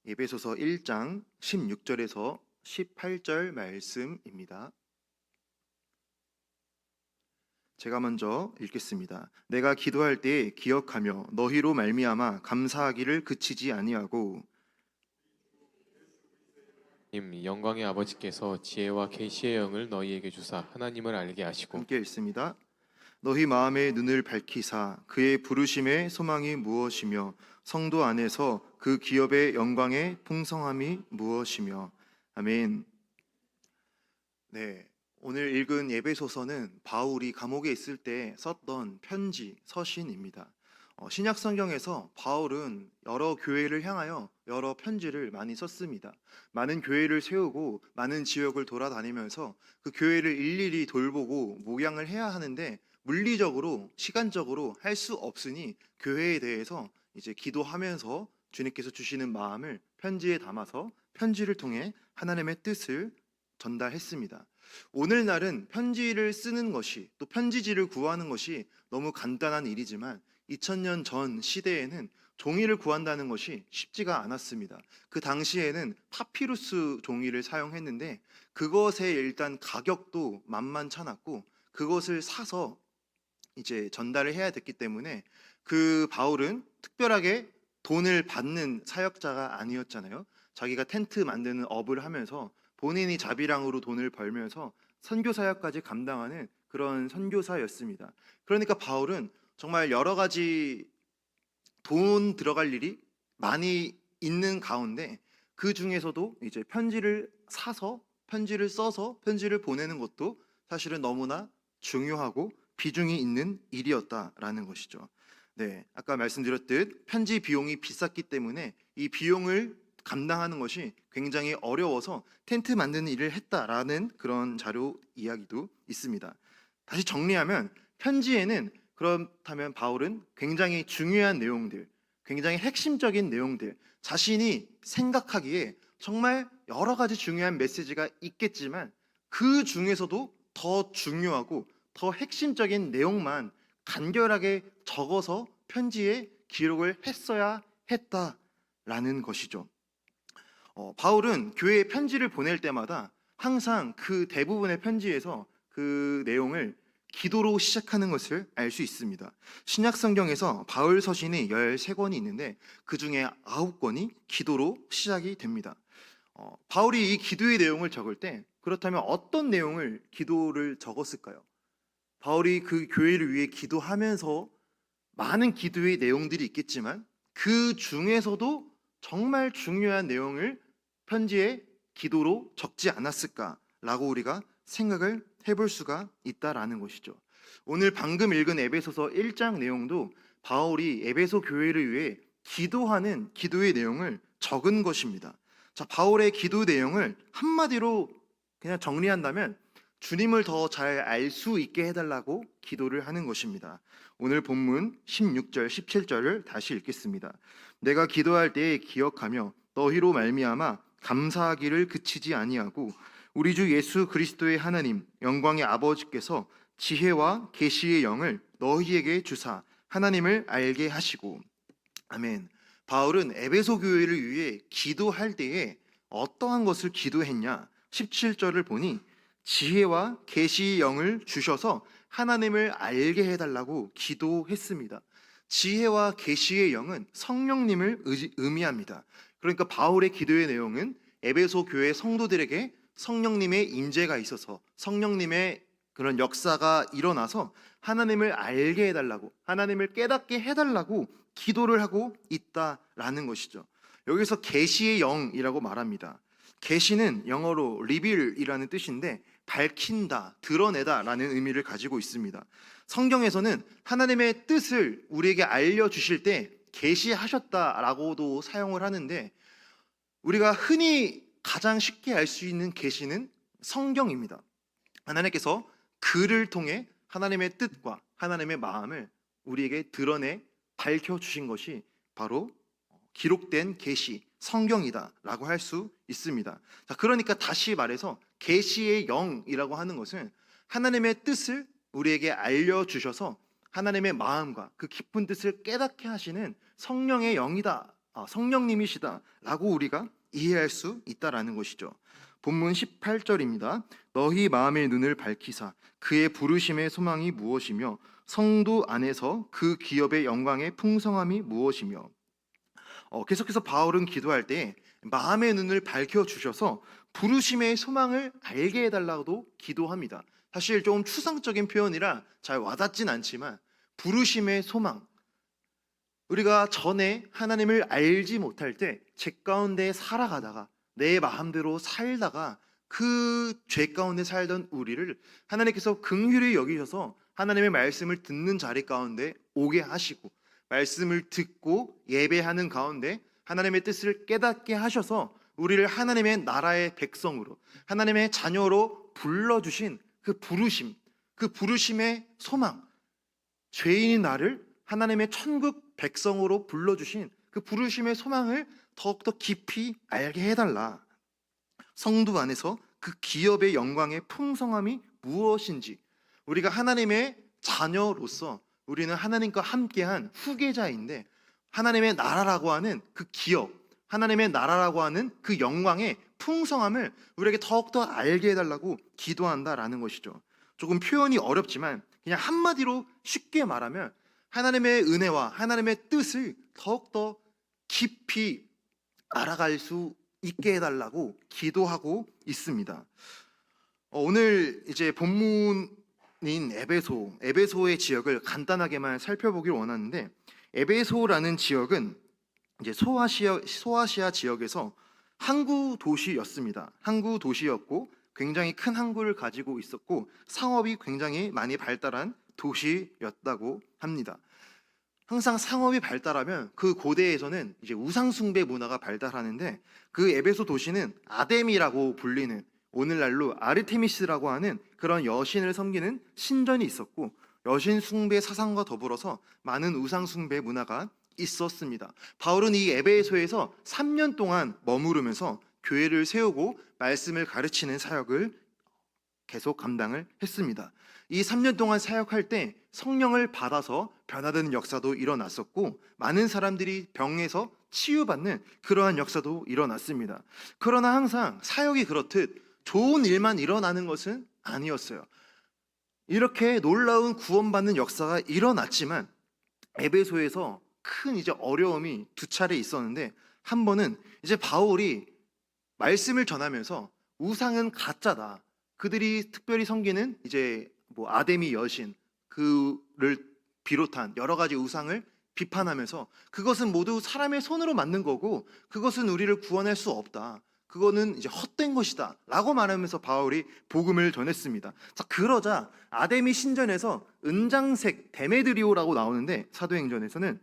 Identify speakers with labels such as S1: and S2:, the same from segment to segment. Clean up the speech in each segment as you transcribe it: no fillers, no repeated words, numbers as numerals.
S1: 에베소서 1장 16절에서 18절 말씀입니다. 제가 먼저 읽겠습니다. 내가 기도할 때 기억하며 너희로 말미암아 감사하기를 그치지 아니하고
S2: 영광의 아버지께서 지혜와 계시의 영을 너희에게 주사 하나님을 알게 하시고
S1: 함께 읽습니다. 너희 마음의 눈을 밝히사 그의 부르심의 소망이 무엇이며 성도 안에서 그 기업의 영광의 풍성함이 무엇이며. 아멘. 네, 오늘 읽은 에베소서는 바울이 감옥에 있을 때 썼던 편지, 서신입니다. 신약 성경에서 바울은 여러 교회를 향하여 여러 편지를 많이 썼습니다. 많은 교회를 세우고 많은 지역을 돌아다니면서 그 교회를 일일이 돌보고 목양을 해야 하는데 물리적으로, 시간적으로 할 수 없으니 교회에 대해서 이제 기도하면서 주님께서 주시는 마음을 편지에 담아서 편지를 통해 하나님의 뜻을 전달했습니다. 오늘날은 편지를 쓰는 것이, 또 편지지를 구하는 것이 너무 간단한 일이지만 2000년 전 시대에는 종이를 구한다는 것이 쉽지가 않았습니다. 그 당시에는 파피루스 종이를 사용했는데 그것의 일단 가격도 만만찮았고 그것을 사서 이제 전달을 해야 됐기 때문에 그 바울은 특별하게 돈을 받는 사역자가 아니었잖아요. 자기가 텐트 만드는 업을 하면서 본인이 자비랑으로 돈을 벌면서 선교 사역까지 감당하는 그런 선교사였습니다. 그러니까 바울은 정말 여러 가지 돈 들어갈 일이 많이 있는 가운데 그 중에서도 이제 편지를 사서 편지를 써서 편지를 보내는 것도 사실은 너무나 중요하고 비중이 있는 일이었다라는 것이죠. 네, 아까 말씀드렸듯 편지 비용이 비쌌기 때문에 이 비용을 감당하는 것이 굉장히 어려워서 텐트 만드는 일을 했다라는 그런 자료 이야기도 있습니다. 다시 정리하면 편지에는 그렇다면 바울은 굉장히 중요한 내용들, 굉장히 핵심적인 내용들, 자신이 생각하기에 정말 여러 가지 중요한 메시지가 있겠지만 그 중에서도 더 중요하고 더 핵심적인 내용만 간결하게 적어서 편지에 기록을 했어야 했다라는 것이죠. 바울은 교회에 편지를 보낼 때마다 항상 그 대부분의 편지에서 그 내용을 기도로 시작하는 것을 알 수 있습니다. 신약 성경에서 바울 서신이 13권이 있는데 그 중에 9권이 기도로 시작이 됩니다. 바울이 이 기도의 내용을 적을 때 그렇다면 어떤 내용을 기도를 적었을까요? 바울이 그 교회를 위해 기도하면서 많은 기도의 내용들이 있겠지만 그 중에서도 정말 중요한 내용을 편지에 기도로 적지 않았을까라고 우리가 생각을 해볼 수가 있다라는 것이죠. 오늘 방금 읽은 에베소서 1장 내용도 바울이 에베소 교회를 위해 기도하는 기도의 내용을 적은 것입니다. 자, 바울의 기도 내용을 한마디로 그냥 정리한다면 주님을 더 잘 알 수 있게 해달라고 기도를 하는 것입니다. 오늘 본문 16절, 17절을 다시 읽겠습니다. 내가 기도할 때에 기억하며 너희로 말미암아 감사하기를 그치지 아니하고 우리 주 예수 그리스도의 하나님 영광의 아버지께서 지혜와 계시의 영을 너희에게 주사 하나님을 알게 하시고. 아멘. 바울은 에베소 교회를 위해 기도할 때에 어떠한 것을 기도했냐? 17절을 보니 지혜와 계시의 영을 주셔서 하나님을 알게 해달라고 기도했습니다. 지혜와 계시의 영은 성령님을 의미합니다. 그러니까 바울의 기도의 내용은 에베소 교회 성도들에게 성령님의 임재가 있어서 성령님의 그런 역사가 일어나서 하나님을 알게 해달라고, 하나님을 깨닫게 해달라고 기도를 하고 있다라는 것이죠. 여기서 계시의 영이라고 말합니다. 계시는 영어로 reveal이라는 뜻인데 밝힌다, 드러내다라는 의미를 가지고 있습니다. 성경에서는 하나님의 뜻을 우리에게 알려주실 때 계시하셨다라고도 사용을 하는데 우리가 흔히 가장 쉽게 알 수 있는 계시는 성경입니다. 하나님께서 글을 통해 하나님의 뜻과 하나님의 마음을 우리에게 드러내 밝혀주신 것이 바로 기록된 계시, 성경이다라고 할 수 있습니다. 자, 그러니까 다시 말해서 계시의 영이라고 하는 것은 하나님의 뜻을 우리에게 알려주셔서 하나님의 마음과 그 깊은 뜻을 깨닫게 하시는 성령의 영이다 성령님이시다라고 우리가 이해할 수 있다라는 것이죠. 본문 18절입니다. 너희 마음의 눈을 밝히사 그의 부르심의 소망이 무엇이며 성도 안에서 그 기업의 영광의 풍성함이 무엇이며. 계속해서 바울은 기도할 때 마음의 눈을 밝혀주셔서 부르심의 소망을 알게 해달라고도 기도합니다. 사실 좀 추상적인 표현이라 잘 와닿진 않지만 부르심의 소망, 우리가 전에 하나님을 알지 못할 때 죄 가운데 살아가다가 내 마음대로 살다가 그 죄 가운데 살던 우리를 하나님께서 긍휼히 여기셔서 하나님의 말씀을 듣는 자리 가운데 오게 하시고 말씀을 듣고 예배하는 가운데 하나님의 뜻을 깨닫게 하셔서 우리를 하나님의 나라의 백성으로 하나님의 자녀로 불러주신 그 부르심, 그 부르심의 소망, 죄인인 나를 하나님의 천국 백성으로 불러주신 그 부르심의 소망을 더욱더 깊이 알게 해달라. 성도 안에서 그 기업의 영광의 풍성함이 무엇인지, 우리가 하나님의 자녀로서 우리는 하나님과 함께한 후계자인데 하나님의 나라라고 하는 그 기업, 하나님의 나라라고 하는 그 영광의 풍성함을 우리에게 더욱더 알게 해달라고 기도한다라는 것이죠. 조금 표현이 어렵지만 그냥 한마디로 쉽게 말하면 하나님의 은혜와 하나님의 뜻을 더욱더 깊이 알아갈 수 있게 해달라고 기도하고 있습니다. 오늘 이제 본문인 에베소의 지역을 간단하게만 살펴보기를 원하는데, 에베소라는 지역은 이제 소아시아 지역에서 항구 도시였습니다. 항구 도시였고 굉장히 큰 항구를 가지고 있었고 상업이 굉장히 많이 발달한 도시였다고 합니다. 항상 상업이 발달하면 그 고대에서는 이제 우상숭배 문화가 발달하는데 그 에베소 도시는 아데미라고 불리는, 오늘날로 아르테미스라고 하는 그런 여신을 섬기는 신전이 있었고 여신 숭배 사상과 더불어서 많은 우상숭배 문화가 있었습니다. 바울은 이 에베소에서 3년 동안 머무르면서 교회를 세우고 말씀을 가르치는 사역을 계속 감당을 했습니다. 이 3년 동안 사역할 때 성령을 받아서 변화되는 역사도 일어났었고 많은 사람들이 병에서 치유받는 그러한 역사도 일어났습니다. 그러나 항상 사역이 그렇듯 좋은 일만 일어나는 것은 아니었어요. 이렇게 놀라운 구원받는 역사가 일어났지만 에베소에서 큰 이제 어려움이 두 차례 있었는데, 한 번은 이제 바울이 말씀을 전하면서 우상은 가짜다, 그들이 특별히 섬기는 이제 뭐 아데미 여신 그를 비롯한 여러 가지 우상을 비판하면서 그것은 모두 사람의 손으로 만든 거고 그것은 우리를 구원할 수 없다, 그거는 이제 헛된 것이다 라고 말하면서 바울이 복음을 전했습니다. 자, 그러자 아데미 신전에서 은장색 데메드리오라고 나오는데 사도행전에서는,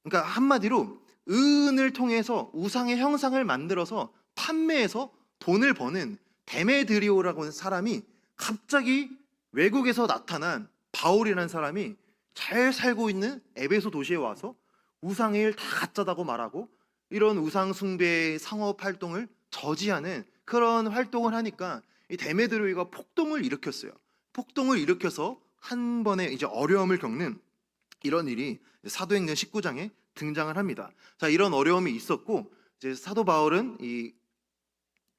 S1: 그러니까 한마디로 은을 통해서 우상의 형상을 만들어서 판매해서 돈을 버는 데메드리오라고 하는 사람이 갑자기 외국에서 나타난 바울이라는 사람이 잘 살고 있는 에베소 도시에 와서 우상의 일 다 가짜다고 말하고 이런 우상 숭배의 상업 활동을 저지하는 그런 활동을 하니까 이 데메드리오가 폭동을 일으켰어요. 폭동을 일으켜서 한 번에 이제 어려움을 겪는 이런 일이 사도행전 19장에 등장을 합니다. 자, 이런 어려움이 있었고 이제 사도 바울은 이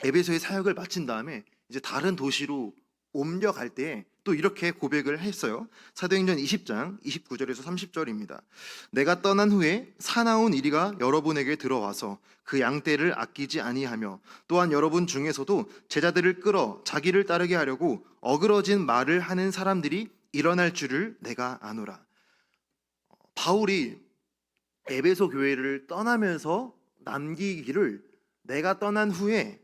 S1: 에베소의 사역을 마친 다음에 이제 다른 도시로 옮겨갈 때 또 이렇게 고백을 했어요. 사도행전 20장 29절에서 30절입니다. 내가 떠난 후에 사나운 이리가 여러분에게 들어와서 그 양떼를 아끼지 아니하며 또한 여러분 중에서도 제자들을 끌어 자기를 따르게 하려고 어그러진 말을 하는 사람들이 일어날 줄을 내가 아노라. 바울이 에베소 교회를 떠나면서 남기기를, 내가 떠난 후에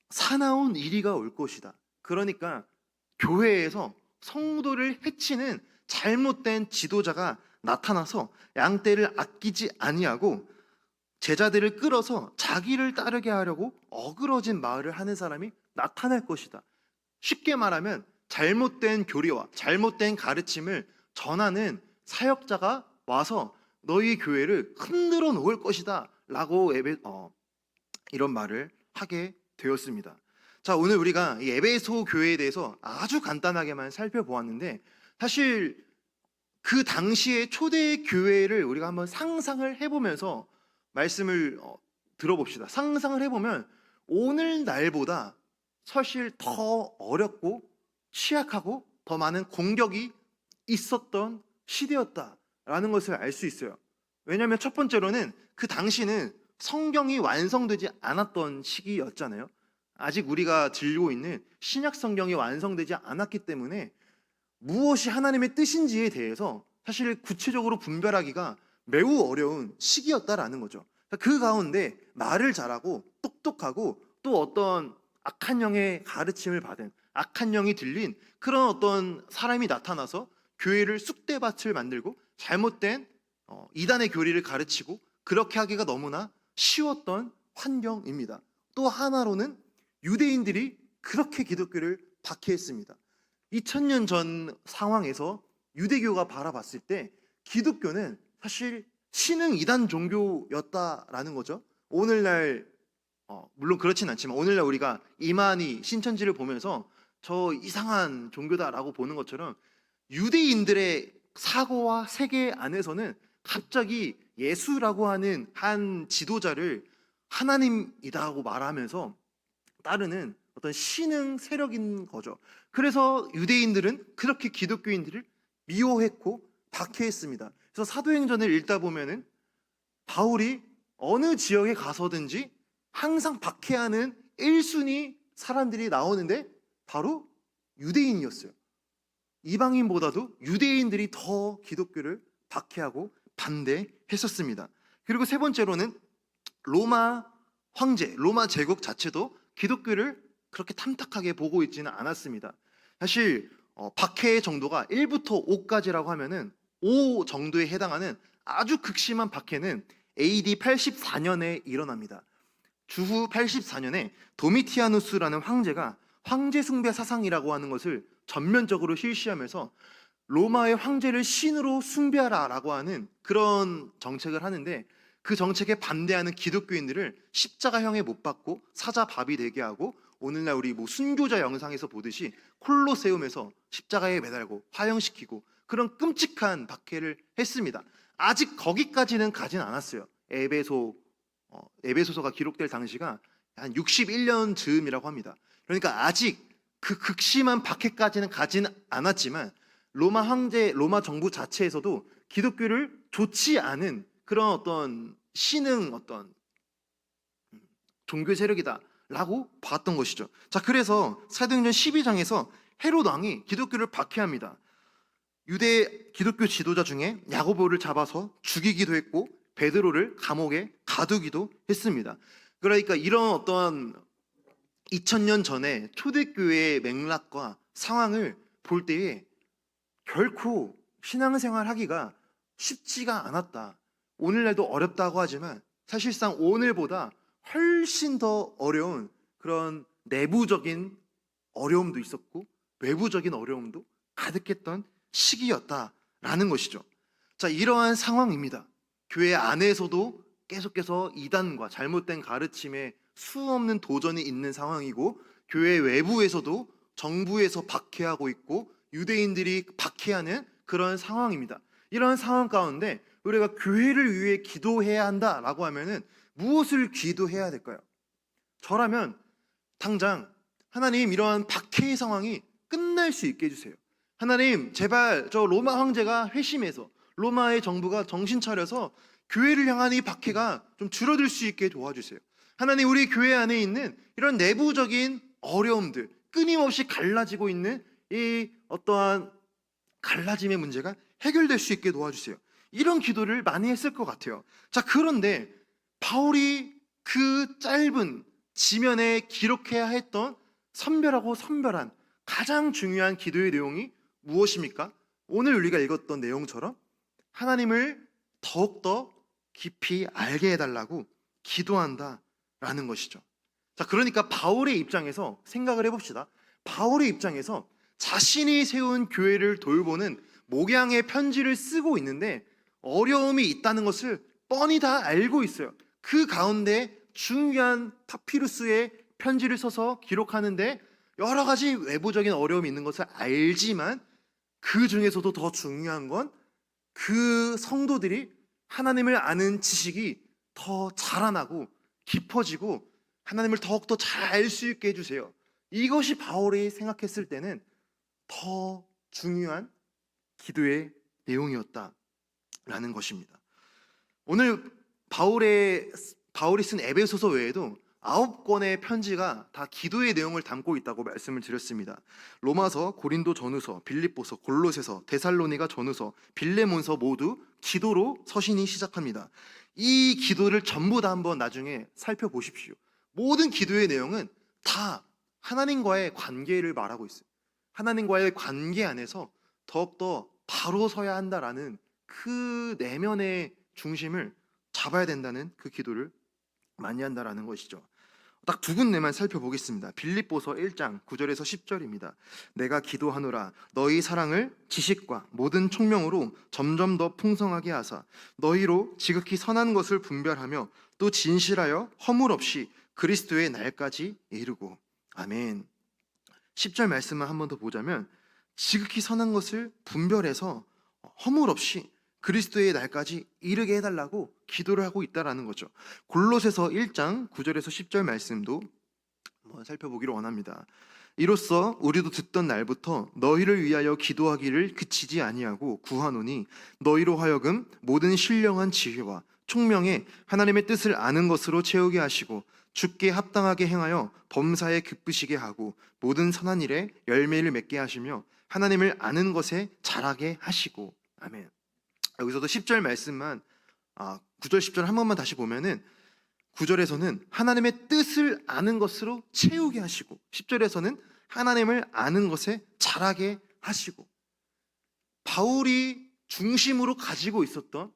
S1: 사나운 이리가 올 것이다. 그러니까 교회에서 성도를 해치는 잘못된 지도자가 나타나서 양떼를 아끼지 아니하고 제자들을 끌어서 자기를 따르게 하려고 어그러진 말을 하는 사람이 나타날 것이다. 쉽게 말하면 잘못된 교리와 잘못된 가르침을 전하는 사역자가 와서 너희 교회를 흔들어 놓을 것이다 라고 이런 말을 하게 되었습니다. 자, 오늘 우리가 이 에베소 교회에 대해서 아주 간단하게만 살펴보았는데 사실 그 당시의 초대 교회를 우리가 한번 상상을 해보면서 말씀을 들어봅시다. 상상을 해보면 오늘날보다 사실 더 어렵고 취약하고 더 많은 공격이 있었던 시대였다라는 것을 알 수 있어요. 왜냐하면 첫 번째로는 그 당시는 성경이 완성되지 않았던 시기였잖아요. 아직 우리가 들고 있는 신약 성경이 완성되지 않았기 때문에 무엇이 하나님의 뜻인지에 대해서 사실 구체적으로 분별하기가 매우 어려운 시기였다라는 거죠. 그 가운데 말을 잘하고 똑똑하고 또 어떤 악한 영의 가르침을 받은, 악한 영이 들린 그런 어떤 사람이 나타나서 교회를 쑥대밭을 만들고 잘못된 이단의 교리를 가르치고 그렇게 하기가 너무나 쉬웠던 환경입니다. 또 하나로는 유대인들이 그렇게 기독교를 박해했습니다. 2000년 전 상황에서 유대교가 바라봤을 때 기독교는 사실 신흥 이단 종교였다라는 거죠. 오늘날 물론 그렇진 않지만 오늘날 우리가 이만희 신천지를 보면서 저 이상한 종교다라고 보는 것처럼 유대인들의 사고와 세계 안에서는 갑자기 예수라고 하는 한 지도자를 하나님이다고 말하면서 따르는 어떤 신흥 세력인 거죠. 그래서 유대인들은 그렇게 기독교인들을 미워했고 박해했습니다. 그래서 사도행전을 읽다 보면은 바울이 어느 지역에 가서든지 항상 박해하는 1순위 사람들이 나오는데 바로 유대인이었어요. 이방인보다도 유대인들이 더 기독교를 박해하고 반대했었습니다. 그리고 세 번째로는 로마 황제, 로마 제국 자체도 기독교를 그렇게 탐탁하게 보고 있지는 않았습니다. 사실 박해의 정도가 1부터 5까지라고 하면은 5 정도에 해당하는 아주 극심한 박해는 AD 84년에 일어납니다. 주후 84년에 도미티아누스라는 황제가 황제 숭배 사상이라고 하는 것을 전면적으로 실시하면서 로마의 황제를 신으로 숭배하라라고 하는 그런 정책을 하는데 그 정책에 반대하는 기독교인들을 십자가형에 못 박고 사자밥이 되게 하고 오늘날 우리 순교자 영상에서 보듯이 콜로세움에서 십자가에 매달고 화형시키고 그런 끔찍한 박해를 했습니다. 아직 거기까지는 가진 않았어요. 에베소서가 기록될 당시가 한 61년 즈음이라고 합니다. 그러니까 아직 그 극심한 박해까지는 가진 않았지만 로마 황제, 로마 정부 자체에서도 기독교를 좋지 않은 그런 어떤 신흥 어떤 종교 세력이다라고 봤던 것이죠. 자, 그래서 사도행전 12장에서 헤롯 왕이 기독교를 박해합니다. 유대 기독교 지도자 중에 야고보를 잡아서 죽이기도 했고 베드로를 감옥에 가두기도 했습니다. 그러니까 이런 어떤 2000년 전에 초대교회의 맥락과 상황을 볼 때에 결코 신앙생활 하기가 쉽지가 않았다. 오늘날도 어렵다고 하지만 사실상 오늘보다 훨씬 더 어려운 그런 내부적인 어려움도 있었고 외부적인 어려움도 가득했던 시기였다라는 것이죠. 자, 이러한 상황입니다. 교회 안에서도 계속해서 이단과 잘못된 가르침에 수없는 도전이 있는 상황이고 교회 외부에서도 정부에서 박해하고 있고 유대인들이 박해하는 그런 상황입니다. 이런 상황 가운데 우리가 교회를 위해 기도해야 한다라고 하면은 무엇을 기도해야 될까요? 저라면 당장 하나님 이러한 박해의 상황이 끝날 수 있게 해주세요. 하나님 제발 저 로마 황제가 회심해서 로마의 정부가 정신 차려서 교회를 향한 이 박해가 좀 줄어들 수 있게 도와주세요. 하나님 우리 교회 안에 있는 이런 내부적인 어려움들 끊임없이 갈라지고 있는 이 어떠한 갈라짐의 문제가 해결될 수 있게 도와주세요. 이런 기도를 많이 했을 것 같아요. 자, 그런데 바울이 그 짧은 지면에 기록해야 했던 선별하고 선별한 가장 중요한 기도의 내용이 무엇입니까? 오늘 우리가 읽었던 내용처럼 하나님을 더욱더 깊이 알게 해달라고 기도한다라는 것이죠. 자, 그러니까 바울의 입장에서 생각을 해봅시다. 바울의 입장에서 자신이 세운 교회를 돌보는 목양의 편지를 쓰고 있는데 어려움이 있다는 것을 뻔히 다 알고 있어요. 그 가운데 중요한 파피루스의 편지를 써서 기록하는데 여러 가지 외부적인 어려움이 있는 것을 알지만 그 중에서도 더 중요한 건 그 성도들이 하나님을 아는 지식이 더 자라나고 깊어지고 하나님을 더욱더 잘 알 수 있게 해주세요. 이것이 바울이 생각했을 때는 더 중요한 기도의 내용이었다라는 것입니다. 오늘 바울이 쓴 에베소서 외에도 9권의 편지가 다 기도의 내용을 담고 있다고 말씀을 드렸습니다. 로마서, 고린도 전후서, 빌립보서, 골로새서, 데살로니가 전후서, 빌레몬서 모두 기도로 서신이 시작합니다. 이 기도를 전부 다 한번 나중에 살펴보십시오. 모든 기도의 내용은 다 하나님과의 관계를 말하고 있어요. 하나님과의 관계 안에서 더욱더 바로 서야 한다라는 그 내면의 중심을 잡아야 된다는 그 기도를 많이 한다라는 것이죠. 딱 두 군데만 살펴보겠습니다. 빌립보서 1장 9절에서 10절입니다. 내가 기도하노라 너희 사랑을 지식과 모든 총명으로 점점 더 풍성하게 하사 너희로 지극히 선한 것을 분별하며 또 진실하여 허물 없이 그리스도의 날까지 이르고. 아멘. 10절 말씀을 한 번 더 보자면 지극히 선한 것을 분별해서 허물 없이 그리스도의 날까지 이르게 해달라고 기도를 하고 있다라는 거죠. 골로새서 1장 9절에서 10절 말씀도 한번 살펴보기를 원합니다. 이로써 우리도 듣던 날부터 너희를 위하여 기도하기를 그치지 아니하고 구하노니 너희로 하여금 모든 신령한 지혜와 총명에 하나님의 뜻을 아는 것으로 채우게 하시고 주께 합당하게 행하여 범사에 기쁘시게 하고 모든 선한 일에 열매를 맺게 하시며 하나님을 아는 것에 자라게 하시고. 아멘. 여기서도 10절 말씀만 9절 10절 한 번만 다시 보면은 9절에서는 하나님의 뜻을 아는 것으로 채우게 하시고 10절에서는 하나님을 아는 것에 자라게 하시고. 바울이 중심으로 가지고 있었던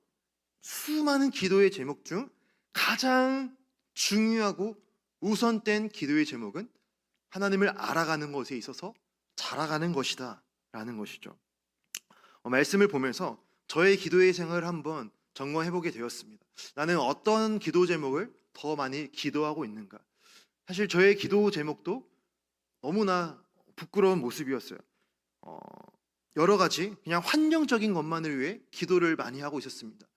S1: 수많은 기도의 제목 중 가장 중요하고 우선된 기도의 제목은 하나님을 알아가는 것에 있어서 자라가는 것이다 라는 것이죠. 말씀을 보면서 저의 기도의 생활을 한번 점검해보게 되었습니다. 나는 어떤 기도 제목을 더 많이 기도하고 있는가? 사실 저의 기도 제목도 너무나 부끄러운 모습이었어요. 여러 가지 그냥 환경적인 것만을 위해 기도를 많이 하고 있었습니다.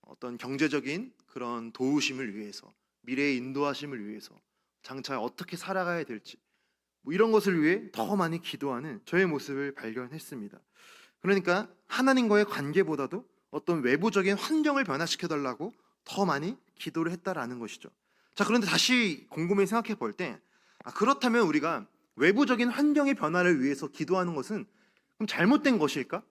S1: 어떤 경제적인 그런 도우심을 위해서, 미래의 인도하심을 위해서, 장차 어떻게 살아가야 될지 이런 것을 위해 더 많이 기도하는 저의 모습을 발견했습니다. 그러니까 하나님과의 관계보다도 어떤 외부적인 환경을 변화시켜달라고 더 많이 기도를 했다라는 것이죠. 자, 그런데 다시 곰곰이 생각해 볼 때 그렇다면 우리가 외부적인 환경의 변화를 위해서 기도하는 것은 그럼 잘못된 것일까?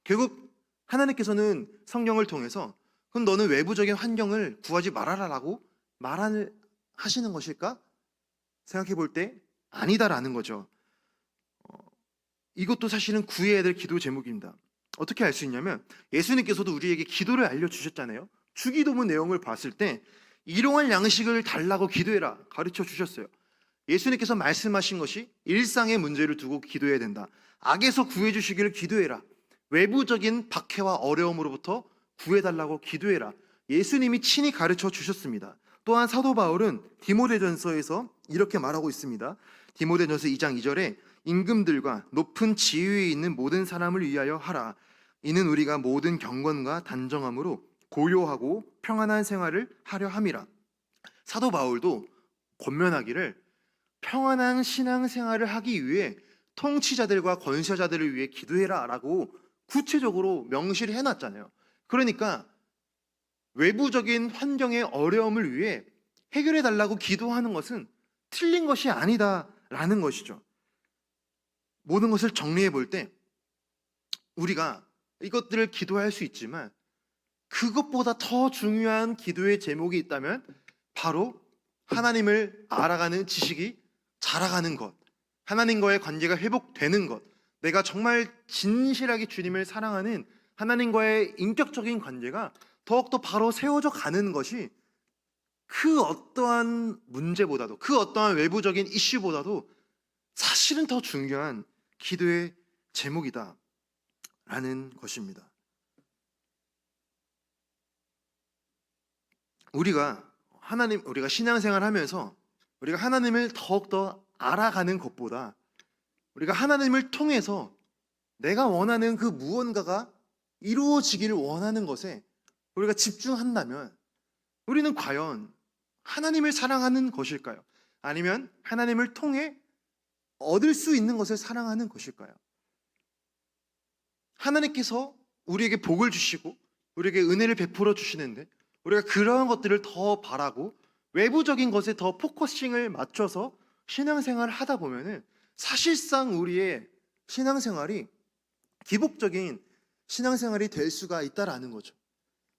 S1: 결국 하나님께서는 성경을 통해서 그럼 너는 외부적인 환경을 구하지 말아라라고 말하시는 것일까? 생각해 볼 때 아니다라는 거죠. 이것도 사실은 구해야 될 기도 제목입니다. 어떻게 알 수 있냐면 예수님께서도 우리에게 기도를 알려주셨잖아요. 주기도문 내용을 봤을 때 일용할 양식을 달라고 기도해라 가르쳐 주셨어요. 예수님께서 말씀하신 것이 일상의 문제를 두고 기도해야 된다. 악에서 구해주시기를 기도해라. 외부적인 박해와 어려움으로부터 구해달라고 기도해라. 예수님이 친히 가르쳐 주셨습니다. 또한 사도 바울은 디모데전서에서 이렇게 말하고 있습니다. 디모데전서 2장 2절에 임금들과 높은 지위에 있는 모든 사람을 위하여 하라. 이는 우리가 모든 경건과 단정함으로 고요하고 평안한 생활을 하려 함이라. 사도 바울도 권면하기를 평안한 신앙생활을 하기 위해 통치자들과 권세자들을 위해 기도해라 라고 구체적으로 명시를 해놨잖아요. 그러니까 외부적인 환경의 어려움을 위해 해결해 달라고 기도하는 것은 틀린 것이 아니다라는 것이죠. 모든 것을 정리해 볼 때 우리가 이것들을 기도할 수 있지만 그것보다 더 중요한 기도의 제목이 있다면 바로 하나님을 알아가는 지식이 자라가는 것, 하나님과의 관계가 회복되는 것, 내가 정말 진실하게 주님을 사랑하는 하나님과의 인격적인 관계가 더욱더 바로 세워져 가는 것이 그 어떠한 문제보다도, 그 어떠한 외부적인 이슈보다도 사실은 더 중요한 기도의 제목이다 라는 것입니다. 우리가 신앙생활 하면서 우리가 하나님을 더욱더 알아가는 것보다 우리가 하나님을 통해서 내가 원하는 그 무언가가 이루어지기를 원하는 것에 우리가 집중한다면 우리는 과연 하나님을 사랑하는 것일까요? 아니면 하나님을 통해 얻을 수 있는 것을 사랑하는 것일까요? 하나님께서 우리에게 복을 주시고 우리에게 은혜를 베풀어 주시는데 우리가 그러한 것들을 더 바라고 외부적인 것에 더 포커싱을 맞춰서 신앙생활을 하다 보면은 사실상 우리의 신앙생활이 기복적인 신앙생활이 될 수가 있다라는 거죠.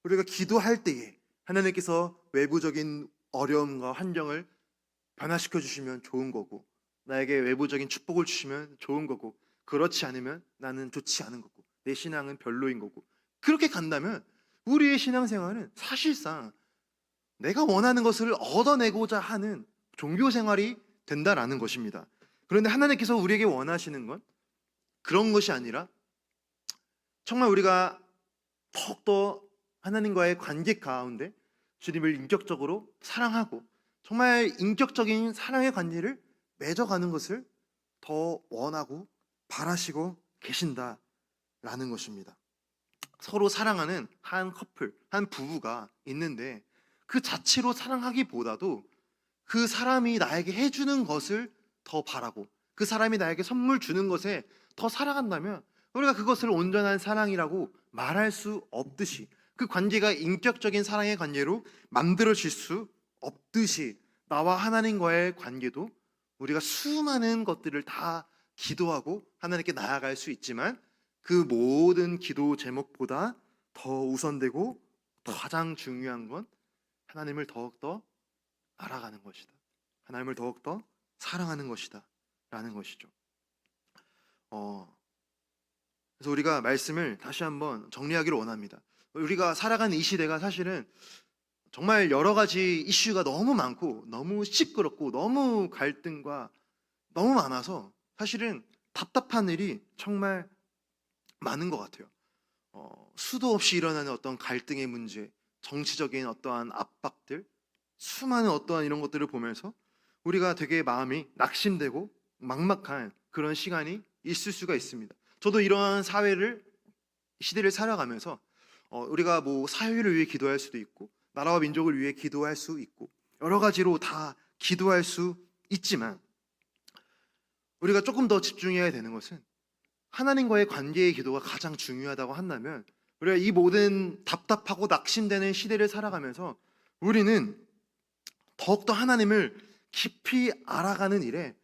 S1: 우리가 기도할 때에 하나님께서 외부적인 어려움과 환경을 변화시켜 주시면 좋은 거고, 나에게 외부적인 축복을 주시면 좋은 거고, 그렇지 않으면 나는 좋지 않은 거고, 내 신앙은 별로인 거고, 그렇게 간다면 우리의 신앙생활은 사실상 내가 원하는 것을 얻어내고자 하는 종교 생활이 된다라는 것입니다. 그런데 하나님께서 우리에게 원하시는 건 그런 것이 아니라 정말 우리가 더욱더 하나님과의 관계 가운데 주님을 인격적으로 사랑하고 정말 인격적인 사랑의 관계를 맺어가는 것을 더 원하고 바라시고 계신다라는 것입니다. 서로 사랑하는 한 커플, 한 부부가 있는데 그 자체로 사랑하기보다도 그 사람이 나에게 해주는 것을 더 바라고 그 사람이 나에게 선물 주는 것에 더 사랑한다면 우리가 그것을 온전한 사랑이라고 말할 수 없듯이, 그 관계가 인격적인 사랑의 관계로 만들어질 수 없듯이, 나와 하나님과의 관계도 우리가 수많은 것들을 다 기도하고 하나님께 나아갈 수 있지만 그 모든 기도 제목보다 더 우선되고 가장 중요한 건 하나님을 더욱더 알아가는 것이다, 하나님을 더욱더 사랑하는 것이다 라는 것이죠. 그래서 우리가 말씀을 다시 한번 정리하기를 원합니다. 우리가 살아가는 이 시대가 사실은 정말 여러 가지 이슈가 너무 많고 너무 시끄럽고 너무 갈등과 너무 많아서 사실은 답답한 일이 정말 많은 것 같아요. 수도 없이 일어나는 어떤 갈등의 문제, 정치적인 어떠한 압박들, 수많은 어떠한 이런 것들을 보면서 우리가 되게 마음이 낙심되고 막막한 그런 시간이 있을 수가 있습니다. 저도 이러한 시대를 살아가면서 우리가 뭐 사회를 위해 기도할 수도 있고 나라와 민족을 위해 기도할 수 있고 여러 가지로 다 기도할 수 있지만 우리가 조금 더 집중해야 되는 것은 하나님과의 관계의 기도가 가장 중요하다고 한다면, 우리가 이 모든 답답하고 낙심되는 시대를 살아가면서 우리는 더욱더 하나님을 깊이 알아가는 일에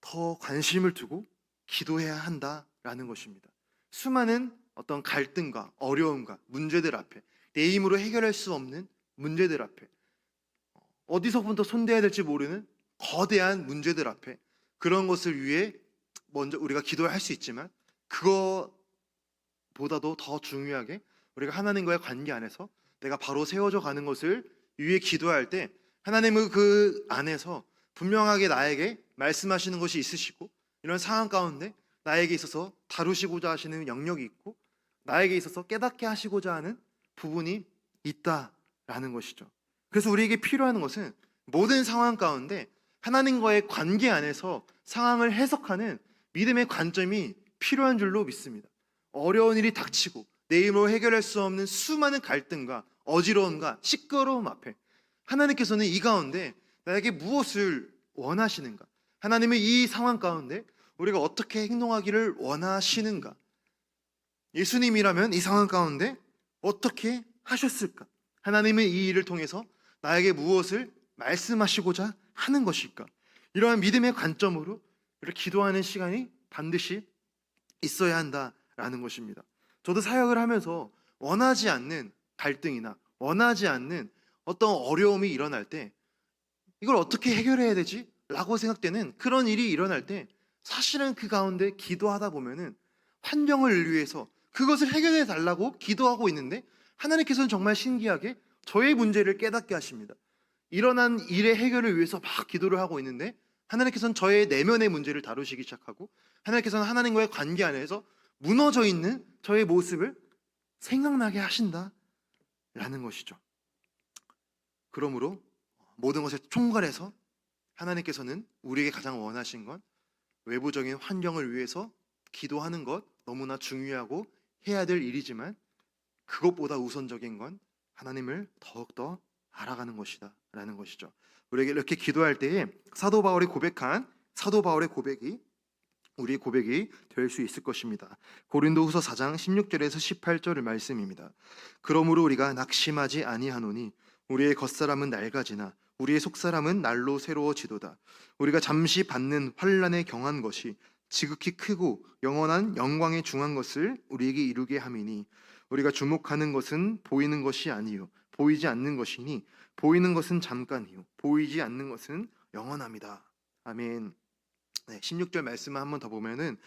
S1: 더 관심을 두고 기도해야 한다라는 것입니다. 수많은 어떤 갈등과 어려움과 문제들 앞에, 내 힘으로 해결할 수 없는 문제들 앞에, 어디서부터 손대야 될지 모르는 거대한 문제들 앞에, 그런 것을 위해 먼저 우리가 기도할 수 있지만 그것보다도 더 중요하게 우리가 하나님과의 관계 안에서 내가 바로 세워져 가는 것을 위해 기도할 때 하나님은 그 안에서 분명하게 나에게 말씀하시는 것이 있으시고, 이런 상황 가운데 나에게 있어서 다루시고자 하시는 영역이 있고 나에게 있어서 깨닫게 하시고자 하는 부분이 있다라는 것이죠. 그래서 우리에게 필요한 것은 모든 상황 가운데 하나님과의 관계 안에서 상황을 해석하는 믿음의 관점이 필요한 줄로 믿습니다. 어려운 일이 닥치고 내 힘으로 해결할 수 없는 수많은 갈등과 어지러움과 시끄러움 앞에 하나님께서는 이 가운데 나에게 무엇을 원하시는가, 하나님의 이 상황 가운데 우리가 어떻게 행동하기를 원하시는가, 예수님이라면 이 상황 가운데 어떻게 하셨을까, 하나님은 이 일을 통해서 나에게 무엇을 말씀하시고자 하는 것일까, 이러한 믿음의 관점으로 이렇게 기도하는 시간이 반드시 있어야 한다라는 것입니다. 저도 사역을 하면서 원하지 않는 갈등이나 원하지 않는 어떤 어려움이 일어날 때 이걸 어떻게 해결해야 되지? 라고 생각되는 그런 일이 일어날 때 사실은 그 가운데 기도하다 보면은 환경을 위해서 그것을 해결해 달라고 기도하고 있는데 하나님께서는 정말 신기하게 저의 문제를 깨닫게 하십니다. 일어난 일의 해결을 위해서 막 기도를 하고 있는데 하나님께서는 저의 내면의 문제를 다루시기 시작하고 하나님께서는 하나님과의 관계 안에서 무너져 있는 저의 모습을 생각나게 하신다라는 것이죠. 그러므로 모든 것을 총괄해서 하나님께서는 우리에게 가장 원하신 건 외부적인 환경을 위해서 기도하는 것 너무나 중요하고 해야 될 일이지만 그것보다 우선적인 건 하나님을 더욱더 알아가는 것이다 라는 것이죠. 우리에게 이렇게 기도할 때에 사도 바울이 고백한 사도 바울의 고백이 우리의 고백이 될 수 있을 것입니다. 고린도후서 4장 16절에서 18절의 말씀입니다. 그러므로 우리가 낙심하지 아니하노니 우리의 겉사람은 낡아지나 우리의 속사람은 날로 새로워지도다. 우리가 잠시 받는 환난에 경한 것이 지극히 크고 영원한 영광에 중한 것을 우리에게 이루게 함이니 우리가 주목하는 것은 보이는 것이 아니요 보이지 않는 것이니 보이는 것은 잠깐이요 보이지 않는 것은 영원합니다. 아멘. 16절 말씀을 한번 더 보면은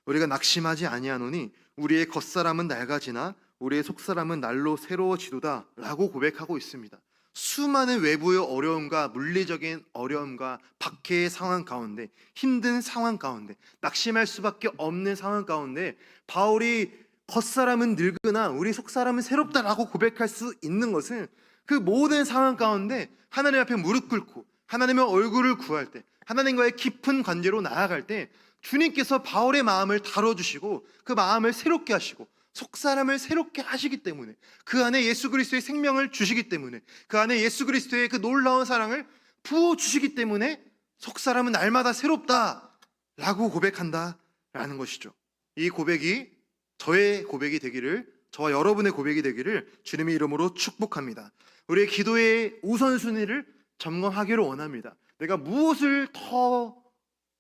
S1: 우리가 낙심하지 아니하노니 우리의 겉사람은 낡아지나 우리의 속사람은 날로 새로워지도다 라고 고백하고 있습니다. 수많은 외부의 어려움과 물리적인 어려움과 박해의 상황 가운데 힘든 상황 가운데 낙심할 수밖에 없는 상황 가운데 바울이 겉사람은 늙으나 우리 속사람은 새롭다라고 고백할 수 있는 것은 그 모든 상황 가운데 하나님 앞에 무릎 꿇고 하나님의 얼굴을 구할 때 하나님과의 깊은 관계로 나아갈 때 주님께서 바울의 마음을 다뤄주시고 그 마음을 새롭게 하시고 속사람을 새롭게 하시기 때문에 그 안에 예수 그리스도의 생명을 주시기 때문에 그 안에 예수 그리스도의 그 놀라운 사랑을 부어주시기 때문에 속사람은 날마다 새롭다라고 고백한다라는 것이죠. 이 고백이 저의 고백이 되기를 저와 여러분의 고백이 되기를 주님의 이름으로 축복합니다. 우리의 기도의 우선순위를 점검하기를 원합니다. 내가 무엇을 더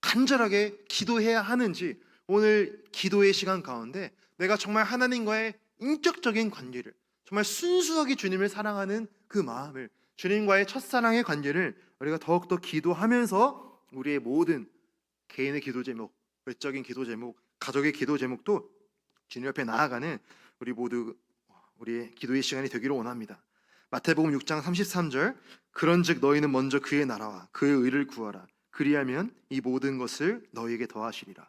S1: 간절하게 기도해야 하는지 오늘 기도의 시간 가운데 내가 정말 하나님과의 인격적인 관계를 정말 순수하게 주님을 사랑하는 그 마음을 주님과의 첫사랑의 관계를 우리가 더욱더 기도하면서 우리의 모든 개인의 기도 제목, 외적인 기도 제목, 가족의 기도 제목도 주님 앞에 나아가는 우리 모두 우리의 기도의 시간이 되기를 원합니다. 마태복음 6장 33절 그런즉 너희는 먼저 그의 나라와 그의 의를 구하라 그리하면 이 모든 것을 너희에게 더하시리라.